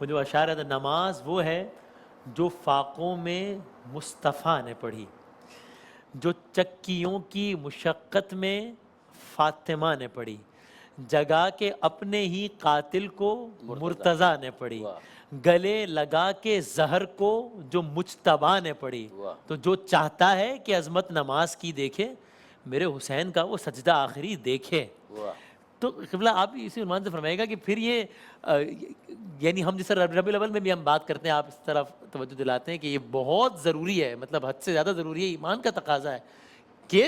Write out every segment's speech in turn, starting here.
وہ جو اشعار ہے نماز وہ ہے جو فاقوں میں مصطفیٰ نے پڑھی، جو چکیوں کی مشقت میں فاطمہ نے پڑھی، جگا کے اپنے ہی قاتل کو مرتضیٰ نے پڑھی، گلے لگا کے زہر کو جو مجتبیٰ نے پڑھی۔ تو جو چاہتا ہے کہ عظمت نماز کی دیکھے، میرے حسین کا وہ سجدہ آخری دیکھے۔ تو قبلہ آپ اسی عنوان سے فرمائے گا کہ پھر یہ یعنی ہم جس ربیع الاول میں بھی ہم بات کرتے ہیں، آپ اس طرف توجہ دلاتے ہیں کہ یہ بہت ضروری ہے، مطلب حد سے زیادہ ضروری ہے، ایمان کا تقاضا ہے کہ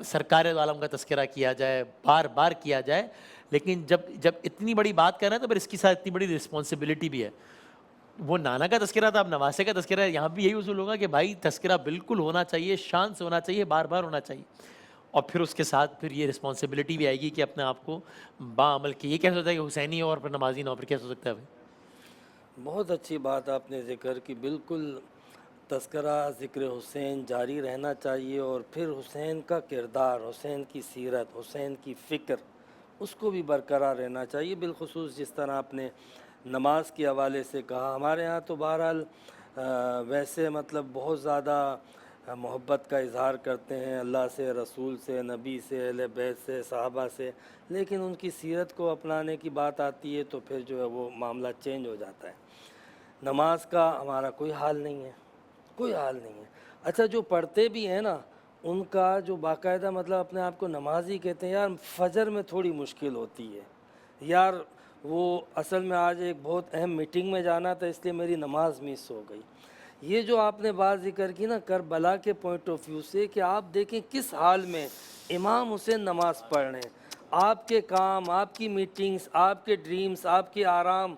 سرکار عالم کا تذکرہ کیا جائے، بار بار کیا جائے، لیکن جب اتنی بڑی بات کر رہے ہیں تو پھر اس کے ساتھ اتنی بڑی رسپانسبلٹی بھی ہے۔ وہ نانا کا تذکرہ تھا، اب نواسے کا تذکرہ ہے، یہاں بھی یہی اصول ہوگا کہ بھائی تذکرہ بالکل ہونا چاہیے، شان سے ہونا چاہیے، بار بار ہونا چاہیے، اور پھر اس کے ساتھ پھر یہ رسپانسبلٹی بھی آئے گی کہ اپنے آپ کو باعمل کی۔ یہ کیسے ہوتا ہے کہ حسینی ہو اور پھر نمازی نہ ہو، پھر کیسے ہو سکتا ہے بھائی؟ بہت اچھی بات آپ نے ذکر کی، بالکل تذکرہ ذکر حسین جاری رہنا چاہیے، اور پھر حسین کا کردار، حسین کی سیرت، حسین کی فکر، اس کو بھی برقرار رہنا چاہیے۔ بالخصوص جس طرح آپ نے نماز کے حوالے سے کہا، ہمارے ہاں تو بہرحال ویسے مطلب بہت زیادہ محبت کا اظہار کرتے ہیں اللہ سے، رسول سے، نبی سے، اہل بیت سے، صحابہ سے، لیکن ان کی سیرت کو اپنانے کی بات آتی ہے تو پھر جو ہے وہ معاملہ چینج ہو جاتا ہے۔ نماز کا ہمارا کوئی حال نہیں ہے، کوئی حال نہیں ہے۔ اچھا، جو پڑھتے بھی ہیں نا، ان کا جو باقاعدہ مطلب اپنے آپ کو نمازی کہتے ہیں، یار فجر میں تھوڑی مشکل ہوتی ہے، یار وہ اصل میں آج ایک بہت اہم میٹنگ میں جانا تھا اس لیے میری نماز مس ہو گئی۔ یہ جو آپ نے بات ذکر کی نا کربلا کے پوائنٹ آف ویو سے، کہ آپ دیکھیں کس حال میں امام حسین نماز پڑھ رہے ہیں، آپ کے کام، آپ کی میٹنگز، آپ کے ڈریمز، آپ کے آرام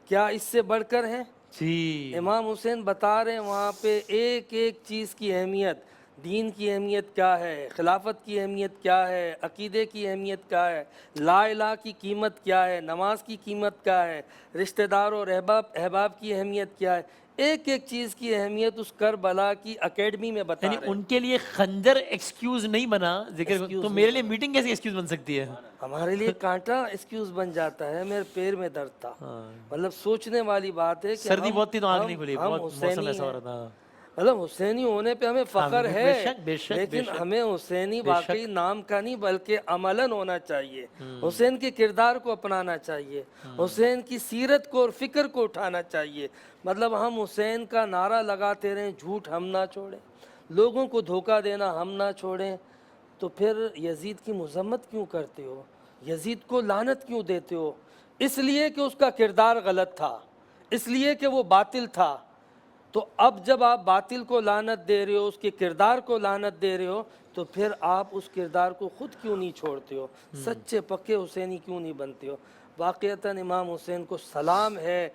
کیا اس سے بڑھ کر ہیں؟ جی، امام حسین بتا رہے ہیں وہاں پہ ایک ایک چیز کی اہمیت، دین کی اہمیت کیا ہے، خلافت کی اہمیت کیا ہے، عقیدے کی اہمیت کیا ہے، لا الہ کی قیمت کیا ہے، نماز کی قیمت کیا ہے، رشتہ دار اور احباب کی اہمیت کیا ہے، ایک ایک چیز کی اہمیت اس کربلا کی اکیڈمی میں یعنی بتا رہے ان ہیں۔ کے لیے خنجر ایکسکیوز نہیں بنا ذکر، تو ایکسکیوز نہیں میرے لیے بنا، میٹنگ کیسے ایکسکیوز بن سکتی ہے؟ ہمارے لیے کانٹا ایکسکیوز بن جاتا ہے۔ میرے پیر میں درد تھا، مطلب سوچنے والی بات ہے کہ سردی ہم بہت تھی تو آنکھ نہیں ہم کھلی، ہم بہت موسم حسینی ایسا ہو ہیں، رہا تھا۔ مطلب حسینی ہونے پہ ہمیں ہاں فخر بے ہے، شک بے شک بے لیکن شک ہمیں حسینی بے واقعی شک۔ نام کا نہیں بلکہ عملاً ہونا چاہیے، حسین کے کردار کو اپنانا چاہیے، حسین کی سیرت کو اور فکر کو اٹھانا چاہیے۔ مطلب ہم حسین کا نعرہ لگاتے رہیں، جھوٹ ہم نہ چھوڑیں، لوگوں کو دھوکہ دینا ہم نہ چھوڑیں، تو پھر یزید کی مذمت کیوں کرتے ہو؟ یزید کو لعنت کیوں دیتے ہو؟ اس لیے کہ اس کا کردار غلط تھا، اس لیے کہ وہ باطل تھا۔ تو اب جب آپ باطل کو لعنت دے رہے ہو، اس کے کردار کو لعنت دے رہے ہو، تو پھر آپ اس کردار کو خود کیوں نہیں چھوڑتے ہو؟ سچے پکے حسینی کیوں نہیں بنتے ہو؟ واقعتاً امام حسین کو سلام ہے